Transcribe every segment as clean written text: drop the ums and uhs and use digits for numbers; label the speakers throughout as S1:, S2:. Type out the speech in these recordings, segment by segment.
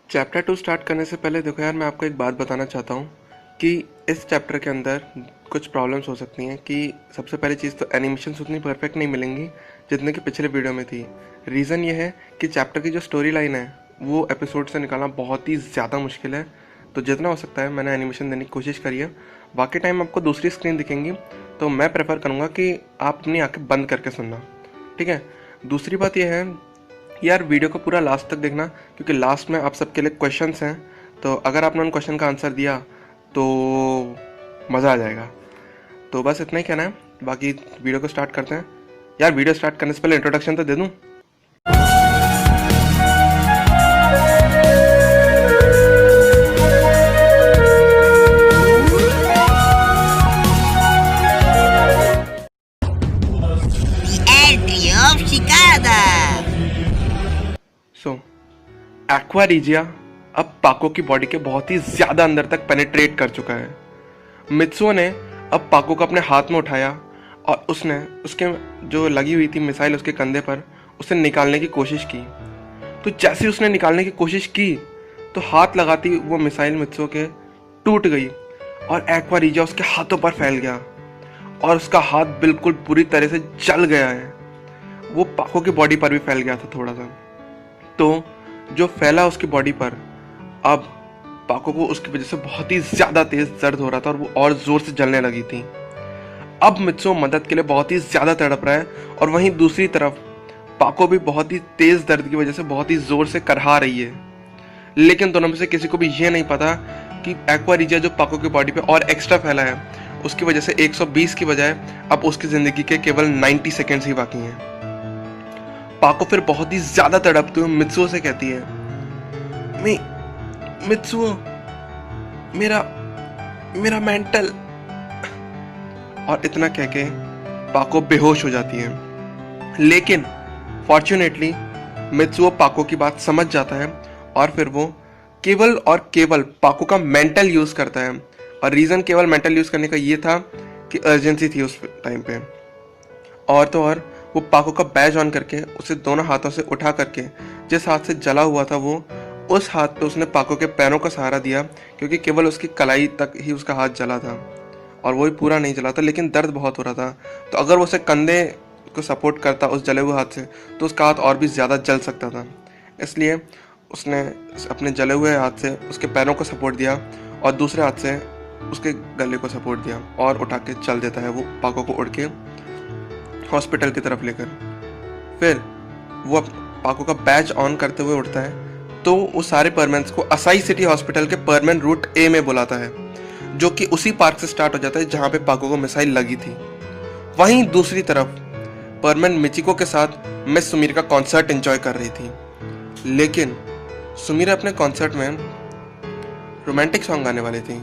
S1: Chapter 2 start करने से पहले देखो यार, मैं आपको एक बात बताना चाहता हूँ कि इस चैप्टर के अंदर कुछ प्रॉब्लम्स हो सकती हैं। कि सबसे पहली चीज़ तो एनिमेशंस उतनी परफेक्ट नहीं मिलेंगी जितने कि पिछले वीडियो में थी। रीज़न ये है कि चैप्टर की जो स्टोरी लाइन है वो एपिसोड से निकालना बहुत ही ज़्यादा मुश्किल है। तो जितना हो सकता है मैंने एनिमेशन देने की कोशिश करी है। बाकी टाइम आपको दूसरी स्क्रीन दिखेंगी, तो मैं प्रेफर करूँगा कि आप अपनी आँखें बंद करके सुनना, ठीक है। दूसरी बात यह है यार, वीडियो को पूरा लास्ट तक देखना, क्योंकि लास्ट में आप सबके लिए क्वेश्चंस हैं। तो अगर आपने उन क्वेश्चन का आंसर दिया तो मज़ा आ जाएगा। तो बस इतना ही कहना है, बाकी वीडियो को स्टार्ट करते हैं। यार, वीडियो स्टार्ट करने से पहले इंट्रोडक्शन तो दे दूँ।
S2: Entry of Cicada.
S1: So aqua regia अब पाको की बॉडी के बहुत ही ज़्यादा अंदर तक पेनिट्रेट कर चुका है। मित्सुओ ने अब पाको को अपने हाथ में उठाया और उसने उसके जो लगी हुई थी मिसाइल उसके कंधे पर, उसे निकालने की कोशिश की। तो जैसे ही उसने निकालने की कोशिश की तो हाथ लगाती वो मिसाइल मित्सुओ के टूट गई और एक्वारीजिया उसके हाथों पर फैल गया और उसका हाथ बिल्कुल पूरी तरह से जल गया है। वो पाको की बॉडी पर भी फैल गया था थोड़ा सा। तो जो फैला उसकी बॉडी पर, अब पाको को उसकी वजह से बहुत ही ज़्यादा तेज़ दर्द हो रहा था और वो और ज़ोर से जलने लगी थी। अब मित्सुओ मदद के लिए बहुत ही ज़्यादा तड़प रहा है और वहीं दूसरी तरफ पाको भी बहुत ही तेज़ दर्द की वजह से बहुत ही ज़ोर से करहा रही है। लेकिन दोनों में से किसी को भी ये नहीं पता कि एक्वारीजिया जो पाको की बॉडी पे और एक्स्ट्रा फैला है, उसकी वजह से 120 की बजाय अब उसकी ज़िंदगी के केवल 90 सेकेंड्स ही बाकी हैं। पाको फिर बहुत ही ज्यादा तड़पते हुए मित्सुओ से कहती है, मित्सुओ, मेरा मेरा मेंटल। और इतना कह के पाको बेहोश हो जाती है। लेकिन फॉर्चुनेटली मित्सुओ पाको की बात समझ जाता है और फिर वो केवल और केवल पाको का मेंटल यूज करता है। और रीजन केवल मेंटल यूज करने का ये था कि अर्जेंसी थी उस टाइम पे। और तो और वो पाको का बैज ऑन करके उसे दोनों हाथों से उठा करके, जिस हाथ से जला हुआ था वो उस हाथ पे उसने पाको के पैरों का सहारा दिया, क्योंकि केवल उसकी कलाई तक ही उसका हाथ जला था और वो भी पूरा नहीं जला था, लेकिन दर्द बहुत हो रहा था। तो अगर वो उसे कंधे को सपोर्ट करता उस जले हुए हाथ से तो उसका हाथ और भी ज़्यादा जल सकता था। इसलिए उसने अपने जले हुए हाथ से उसके पैरों को सपोर्ट दिया और दूसरे हाथ से उसके गले को सपोर्ट दिया और उठा के चल देता है वो पाको को उड़ के हॉस्पिटल की तरफ लेकर। फिर वो पाको का बैच ऑन करते हुए उठता है तो वो सारे परमेंट्स को असाई सिटी हॉस्पिटल के परमेंट रूट ए में बुलाता है, जो कि उसी पार्क से स्टार्ट हो जाता है जहां पे पाको को मिसाइल लगी थी। वहीं दूसरी तरफ परमेंट मिचिको के साथ मिस सुमीर का कॉन्सर्ट एंजॉय कर रही थी। लेकिन सुमीर अपने कॉन्सर्ट में रोमांटिक सॉन्ग गाने वाली थी,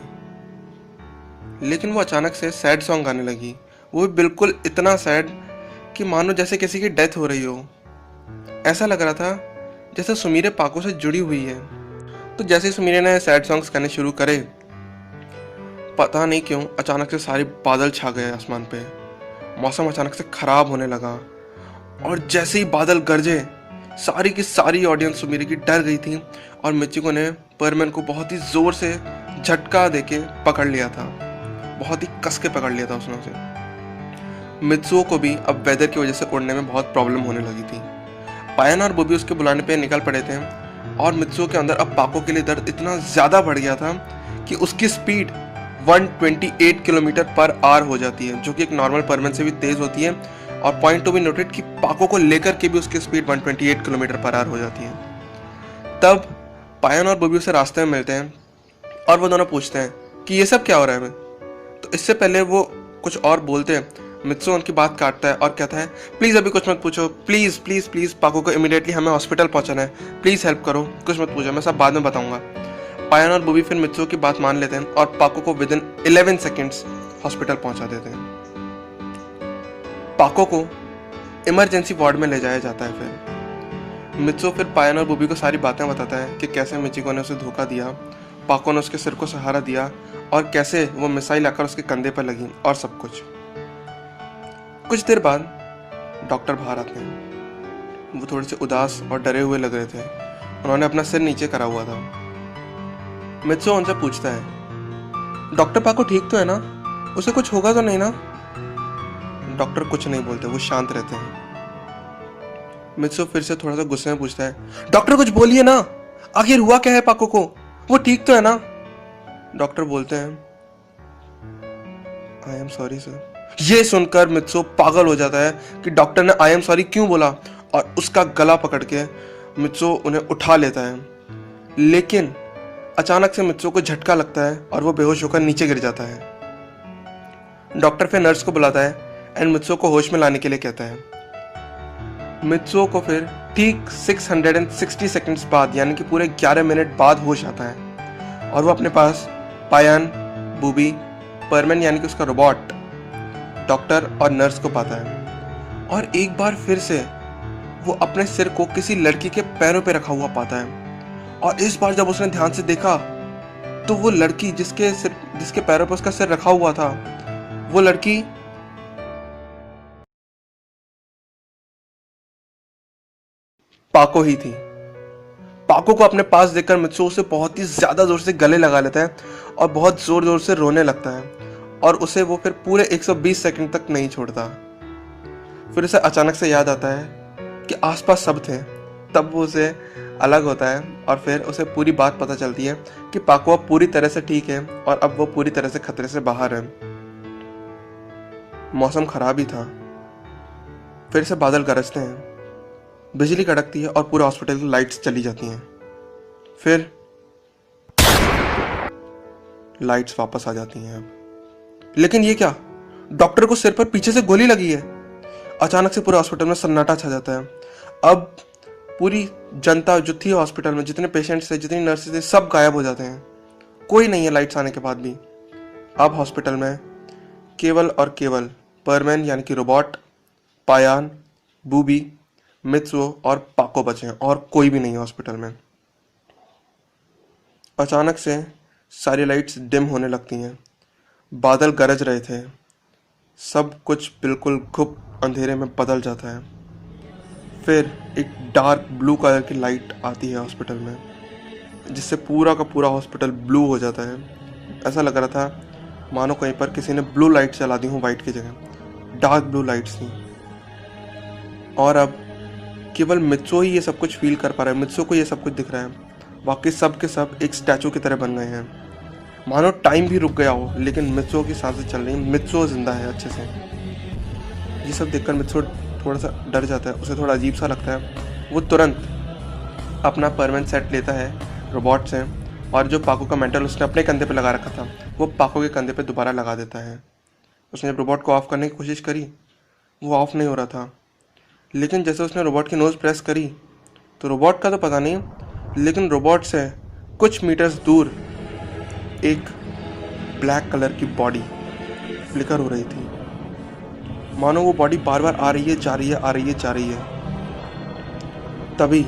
S1: लेकिन वो अचानक से सैड सॉन्ग गाने लगी। वो भी बिल्कुल इतना सैड कि मानो जैसे किसी की डेथ हो रही हो। ऐसा लग रहा था जैसे सुमीरे पाको से जुड़ी हुई है। तो जैसे ही सुमीरे ने सैड सॉन्ग्स गाने शुरू करे, पता नहीं क्यों अचानक से सारे बादल छा गए आसमान पे। मौसम अचानक से खराब होने लगा और जैसे ही बादल गरजे, सारी की सारी ऑडियंस सुमीरे की डर गई थी और मिचिको ने परमैन को बहुत ही जोर से झटका देके पकड़ लिया था। बहुत ही कस के पकड़ लिया था उसने उसे। मित्सुओ को भी अब वेदर की वजह से उड़ने में बहुत प्रॉब्लम होने लगी थी। पायन और बोबी उसके बुलाने पे निकल पड़े थे और मित्सुओ के अंदर अब पाको के लिए दर्द इतना ज़्यादा बढ़ गया था कि उसकी स्पीड 128 किलोमीटर पर आवर हो जाती है, जो कि एक नॉर्मल परमन से भी तेज़ होती है। और पॉइंट टू बी नोटेड कि पाको को लेकर के भी उसकी स्पीड 128 किलोमीटर पर आवर हो जाती है। तब पायन और बोबी उसे रास्ते में मिलते हैं और वो दोनों पूछते हैं कि ये सब क्या हो रहा है। तो इससे पहले वो कुछ और बोलते हैं, मित्सुओ उनकी बात काटता है और कहता है, प्लीज़ अभी कुछ मत पूछो, प्लीज़ प्लीज़ प्लीज़ पाको को इमीडिएटली हमें हॉस्पिटल पहुंचाना है, प्लीज़ हेल्प करो, कुछ मत पूछो, मैं सब बाद में बताऊंगा। पायन और बोबी फिर मित्सुओ की बात मान लेते हैं और पाको को विद इन 11 सेकेंड्स हॉस्पिटल पहुंचा देते हैं। पाको को इमरजेंसी वार्ड में ले जाया जाता है। फिर मित्सुओ फिर पायन और बोबी को सारी बातें बताता है कि कैसे मिचिको ने उसे धोखा दिया, पाको ने उसके सिर को सहारा दिया और कैसे वो मिसाइल आकर उसके कंधे पर लगी और सब कुछ। कुछ देर बाद डॉक्टर बाहर आते हैं। वो थोड़े से उदास और डरे हुए लग रहे थे। उन्होंने अपना सिर नीचे करा हुआ था। मित्सो उनसे पूछता है, डॉक्टर पाको ठीक तो है ना? उसे कुछ होगा तो नहीं ना? डॉक्टर कुछ नहीं बोलते, वो शांत रहते हैं। मित्सो फिर से थोड़ा सा गुस्से में पूछता है, डॉक्टर कुछ बोलिए ना, आखिर हुआ क्या है पाको को? वो ठीक तो है ना? डॉक्टर बोलते हैं, आई एम सॉरी सर। ये सुनकर मित्सो पागल हो जाता है कि डॉक्टर ने आई एम सॉरी क्यों बोला, और उसका गला पकड़ के मित्सो उन्हें उठा लेता है। लेकिन अचानक से मित्सो को झटका लगता है और वो बेहोश होकर नीचे गिर जाता है। डॉक्टर फिर नर्स को बुलाता है एंड मित्सो को होश में लाने के लिए कहता है। मित्सो को फिर ठीक 660 सेकंड्स बाद, यानी कि पूरे 11 मिनट बाद होश आता है और वो अपने पास पायान, बूबी, परमैन यानी कि उसका रोबोट, डॉक्टर और नर्स को पाता है। और एक बार फिर से वो अपने सिर को किसी लड़की के पैरों पे रखा हुआ पाता है। और इस बार जब उसने ध्यान से देखा तो वो लड़की जिसके पैरों पर उसका सिर रखा हुआ था, वो लड़की पाको ही थी। पाको को अपने पास देखकर मित्सो उसे बहुत ही ज्यादा जोर से गले लगा लेता है और बहुत जोर जोर से रोने लगता है, और उसे वो फिर पूरे 120 सेकंड तक नहीं छोड़ता। फिर उसे अचानक से याद आता है कि आसपास सब थे। तब वो उसे अलग होता है और फिर उसे पूरी बात पता चलती है कि पाको अब पूरी तरह से ठीक है और अब वो पूरी तरह से खतरे से बाहर है। मौसम खराब ही था। फिर से बादल गरजते हैं, बिजली कड़कती है और पूरे हॉस्पिटल की लाइट्स चली जाती हैं। फिर लाइट्स वापस आ जाती हैं अब। लेकिन ये क्या, डॉक्टर को सिर पर पीछे से गोली लगी है। अचानक से पूरे हॉस्पिटल में सन्नाटा छा जाता है। अब पूरी जनता जो थी हॉस्पिटल में, जितने पेशेंट्स थे, जितनी नर्सेज थे, सब गायब हो जाते हैं। कोई नहीं है लाइट्स आने के बाद भी। अब हॉस्पिटल में केवल और केवल परमैन यानी कि रोबोट, पायान, बूबी, मित्सो और पाको बचे हैं और कोई भी नहीं है हॉस्पिटल में। अचानक से सारी लाइट्स डिम होने लगती हैं। बादल गरज रहे थे। सब कुछ बिल्कुल घुप अंधेरे में बदल जाता है। फिर एक डार्क ब्लू कलर की लाइट आती है हॉस्पिटल में, जिससे पूरा का पूरा हॉस्पिटल ब्लू हो जाता है। ऐसा लग रहा था मानो कहीं पर किसी ने ब्लू लाइट चला दी हो वाइट की जगह। डार्क ब्लू लाइट्स थी। और अब केवल मित्सो ही ये सब कुछ फील कर पा रहा है। मित्सो को ये सब कुछ दिख रहा है। बाकी सब के सब एक स्टैचू की तरह बन गए हैं, मानो टाइम भी रुक गया हो, लेकिन मित्सो की सांसें चल रही हैं। मित्सो जिंदा है अच्छे से। ये सब देखकर मित्सो थोड़ा सा डर जाता है, उसे थोड़ा अजीब सा लगता है। वो तुरंत अपना परमानेंट सेट लेता है रोबोट से, और जो पाको का मेंटल उसने अपने कंधे पे लगा रखा था, वो पाको के कंधे पे दोबारा लगा देता है। उसने जब रोबोट को ऑफ करने की कोशिश करी, वो ऑफ नहीं हो रहा था। लेकिन जैसे उसने रोबोट की नोज़ प्रेस करी, तो रोबोट का तो पता नहीं, लेकिन रोबोट से कुछ मीटर्स दूर एक ब्लैक कलर की बॉडी फ्लिकर हो रही थी। मानो वो बॉडी बार बार आ रही है, जा रही है, आ रही है, जा रही है। तभी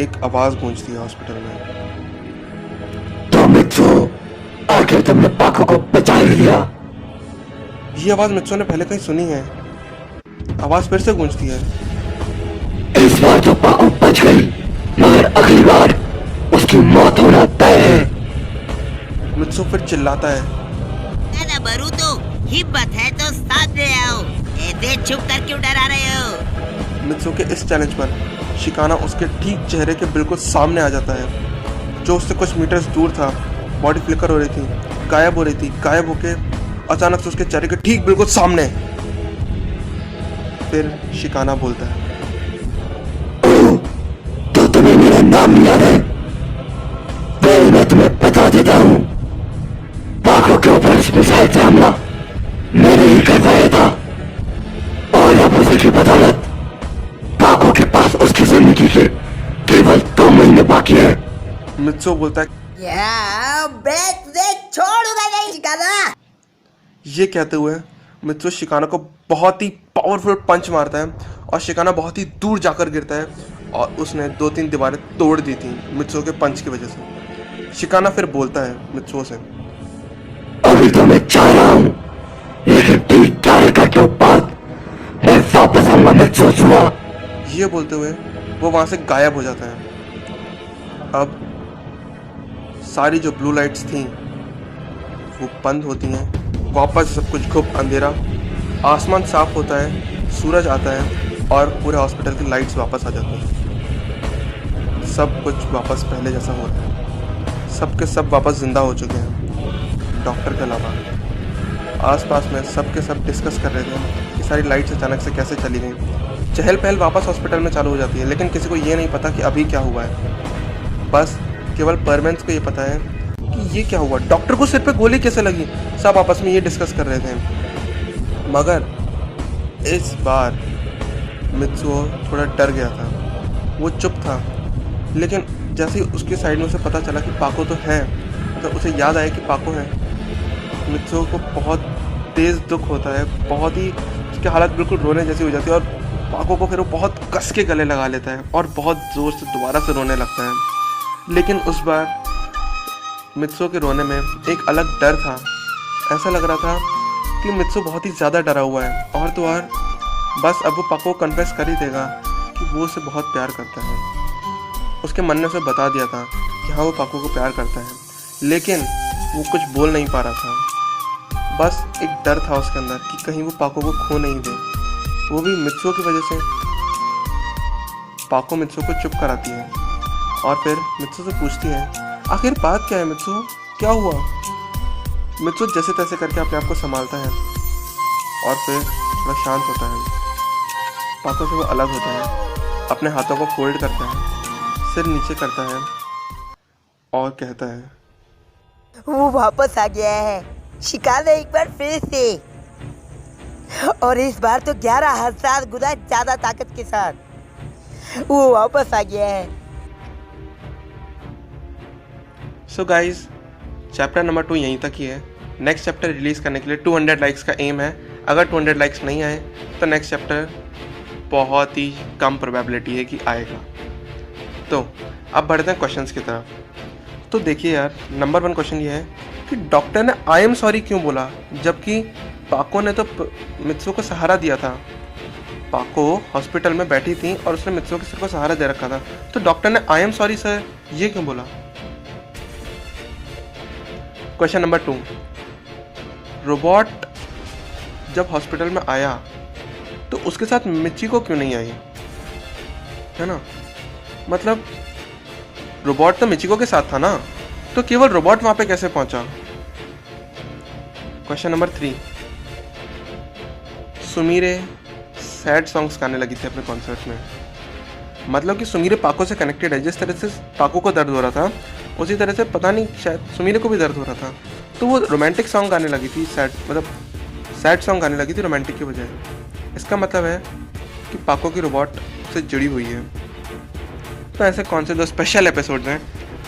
S1: एक आवाज गूंजती है हॉस्पिटल में,
S3: तो मित्सो, आखिर तुमने पाको को बचा लिया।
S1: ये आवाज मित्सो ने पहले कहीं सुनी है। आवाज फिर से गूंजती है,
S3: इस बार तो पाको बच गई, मगर अगली बार उसकी मौत होना तय है।
S1: मित्सो फिर चिल्लाता है,
S2: ना बरूतो, हिम्मत है तो सामने आओ, ऐसे चुप कर क्यों डरा रहे हो?
S1: मित्सो के इस चैलेंज पर शिकाना उसके ठीक चेहरे के बिल्कुल सामने आ जाता है। जो उससे कुछ मीटर्स दूर था, बॉडी फ्लिकर हो रही थी, गायब हो रही थी, गायब होके अचानक से उसके चेहरे के ठीक बिल्कुल सामने। फिर शिकाना बोलता है,
S3: तो तुम्हें मेरा नाम याद है? वेल, मैं तुम्हें बता देता हूँ, पाको के ऊपर इस मिसाइल से हमला मैंने ही करवाया था, और अब उसी की बदौलत पाको के पास उसकी जिंदगी के केवल 2 महीने बाकी है।
S1: मित्सो बोलता है,
S2: छोड़ूंगा नहीं शिकाना।
S1: ये कहते हुए मित्सो शिकाना को बहुत ही पावरफुल पंच मारता है और शिकाना बहुत ही दूर जाकर गिरता है, और उसने 2-3 दीवारें तोड़ दी थी मित्सो के पंच की वजह से। शिकाना फिर बोलता है मित्सो से,
S3: अभी तो मैं चाह रहा हूँ, लेकिन ठीक 4 घंटों बाद मैं वापस आऊंगा मित्सो।
S1: ये बोलते हुए वो वहां से गायब हो जाता है। अब सारी जो ब्लू लाइट्स थी वो बंद होती हैं, वापस सब कुछ खूब अंधेरा, आसमान साफ होता है, सूरज आता है और पूरे हॉस्पिटल की लाइट्स वापस आ जाती हैं। सब कुछ वापस पहले जैसा हो रहा है, सब के सब वापस ज़िंदा हो चुके हैं, डॉक्टर के अलावा। आसपास में सब के सब डिस्कस कर रहे थे कि सारी लाइट्स अचानक से कैसे चली गई। चहल पहल वापस हॉस्पिटल में चालू हो जाती है, लेकिन किसी को ये नहीं पता कि अभी क्या हुआ है। बस केवल परमेंस को ये पता है कि ये क्या हुआ, डॉक्टर को सिर पे गोली कैसे लगी, सब आपस में ये डिस्कस कर रहे थे। मगर इस बार मित्सुओ थोड़ा डर गया था, वो चुप था। लेकिन जैसे ही उसके साइड में उसे पता चला कि पाको तो है, तो उसे याद आया कि पाको है, मित्सुओ को बहुत तेज़ दुख होता है, बहुत ही उसकी हालत बिल्कुल रोने जैसी हो जाती है। और पाको को फिर वो बहुत कस के गले लगा लेता है और बहुत ज़ोर से दोबारा से रोने लगता है। लेकिन उस बार मित्सुओ के रोने में एक अलग डर था। ऐसा लग रहा था कि मित्सुओ बहुत ही ज़्यादा डरा हुआ है, और तो और बस अब वो पाको को कन्फेस कर ही देगा कि वो उसे बहुत प्यार करता है। उसके मन ने उसे बता दिया था कि हाँ वो पाको को प्यार करता है, लेकिन वो कुछ बोल नहीं पा रहा था। बस एक डर था उसके अंदर कि कहीं वो पाको को खो नहीं दे। वो भी मित्सुओ की वजह से। पाको मित्सुओ को चुप कराती है और फिर मित्सुओ से पूछती है आखिर बात क्या है मित्सुओ, क्या हुआ। मित्सुओ जैसे तैसे करके अपने आप को संभालता है और फिर थोड़ा शांत होता है। पाको से वो अलग होता है, अपने हाथों को फोल्ड करता है, सिर नीचे करता है और कहता है
S2: वो वापस आ गया है, शिकारा एक बार फिर से, और इस बार तो 11,000 गुना ज्यादा ताकत के साथ वो वापस आ गया है।
S1: सो गाइज, चैप्टर नंबर 2 यहीं तक ही है। नेक्स्ट चैप्टर रिलीज़ करने के लिए 200 लाइक्स का एम है। अगर 200 लाइक्स नहीं आए तो नेक्स्ट चैप्टर बहुत ही कम प्रोबेबिलिटी है कि आएगा। तो अब बढ़ते हैं क्वेश्चंस की तरफ। तो देखिए यार, नंबर 1 क्वेश्चन ये है कि डॉक्टर ने आई एम सॉरी क्यों बोला, जबकि पाको ने तो मित्सुओ को सहारा दिया था। पाको हॉस्पिटल में बैठी थी और उसने मित्सुओ के सिर को सहारा दे रखा था, तो डॉक्टर ने आई एम सॉरी सर ये क्यों बोला। क्वेश्चन नंबर 2, रोबोट जब हॉस्पिटल में आया तो उसके साथ मिचिको क्यों नहीं आई, है ना। मतलब रोबोट तो मिचिको के साथ था ना, तो केवल रोबोट वहां पे कैसे पहुंचा। Question number 3, Sumire sad songs गाने लगी थी अपने कॉन्सर्ट में। मतलब कि सुमीरे पाको से कनेक्टेड है, जिस तरह से पाको को दर्द हो रहा था उसी तरह से पता नहीं शायद सुमीरे को भी दर्द हो रहा था, तो वो रोमांटिक सॉन्ग गाने लगी थी, सैड सॉन्ग गाने लगी थी रोमांटिक की बजाय। इसका मतलब है कि पाको की रोबोट से जुड़ी हुई है। तो ऐसे कौन से 2 स्पेशल एपिसोड्स हैं,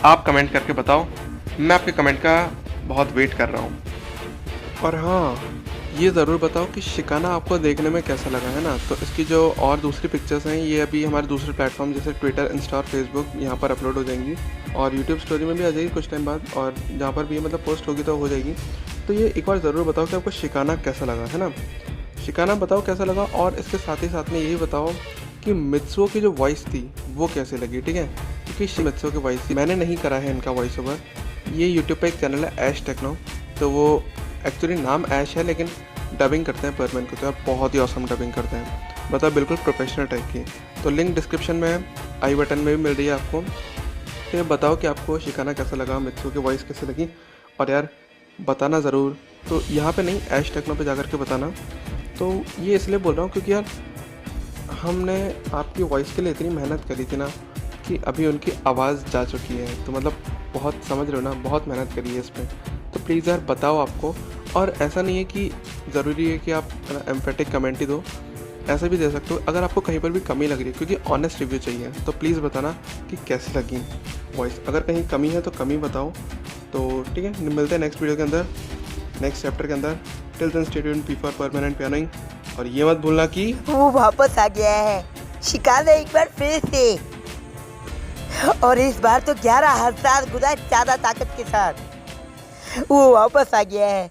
S1: आप कमेंट करके बताओ, मैं आपके कमेंट का बहुत वेट कर रहा हूँ। और हाँ, ये ज़रूर बताओ कि शिकाना आपको देखने में कैसा लगा, है ना। तो इसकी जो और दूसरी पिक्चर्स हैं ये अभी हमारे दूसरे प्लेटफॉर्म जैसे ट्विटर, इंस्टा और फेसबुक यहाँ पर अपलोड हो जाएंगी, और यूट्यूब स्टोरी में भी आ जाएगी कुछ टाइम बाद, और जहाँ पर भी ये मतलब पोस्ट होगी तो हो जाएगी। तो ये एक बार ज़रूर बताओ कि आपको शिकाना कैसा लगा, है ना। शिकाना बताओ कैसा लगा, और इसके साथ ही साथ में यही बताओ कि मित्सुओ की जो वॉइस थी वो कैसे लगी, ठीक है। क्योंकि मित्सुओ की वॉइस थी, मैंने नहीं करा है इनका वॉइस ओवर। ये यूट्यूब पे एक चैनल है ऐश टेक्नो, तो वो एक्चुअली नाम ऐश है लेकिन डबिंग करते हैं परमैन को, तो यार बहुत ही ऑसम डबिंग करते हैं, मतलब बिल्कुल प्रोफेशनल टाइप की। तो लिंक डिस्क्रिप्शन में है, आई बटन में भी मिल रही है आपको। तो ये बताओ कि आपको शिकाना कैसा लगा, मित्सुओ की वॉइस कैसे लगी, और यार बताना ज़रूर। तो यहाँ पे नहीं, ऐश टेक्नो पे जाकर के बताना। तो ये इसलिए बोल रहा हूँ क्योंकि यार हमने आपकी वॉइस के लिए इतनी मेहनत करी थी ना कि अभी उनकी आवाज़ जा चुकी है, तो मतलब बहुत समझ रहे हो ना, बहुत मेहनत करी है इस पर। तो प्लीज़ यार बताओ आपको, और ऐसा नहीं है कि ज़रूरी है कि आप एम्फेटिक कमेंट ही दो, ऐसा भी दे सकते हो अगर आपको कहीं पर भी कमी लग रही है, क्योंकि ऑनेस्ट रिव्यू चाहिए। तो प्लीज़ बताना कि कैसी लगी वॉइस, अगर कहीं कमी है तो कमी बताओ। तो ठीक है, मिलते हैं नेक्स्ट वीडियो के अंदर, नेक्स्ट चैप्टर के अंदर। Till then stay tuned, P for permanent pianoing, और ये मत भूलना कि
S2: वो वापस आ गया है, शिकारा एक बार फिर से, और इस बार तो 11,000 गुना ज्यादा ताकत के साथ वो वापस आ गया है।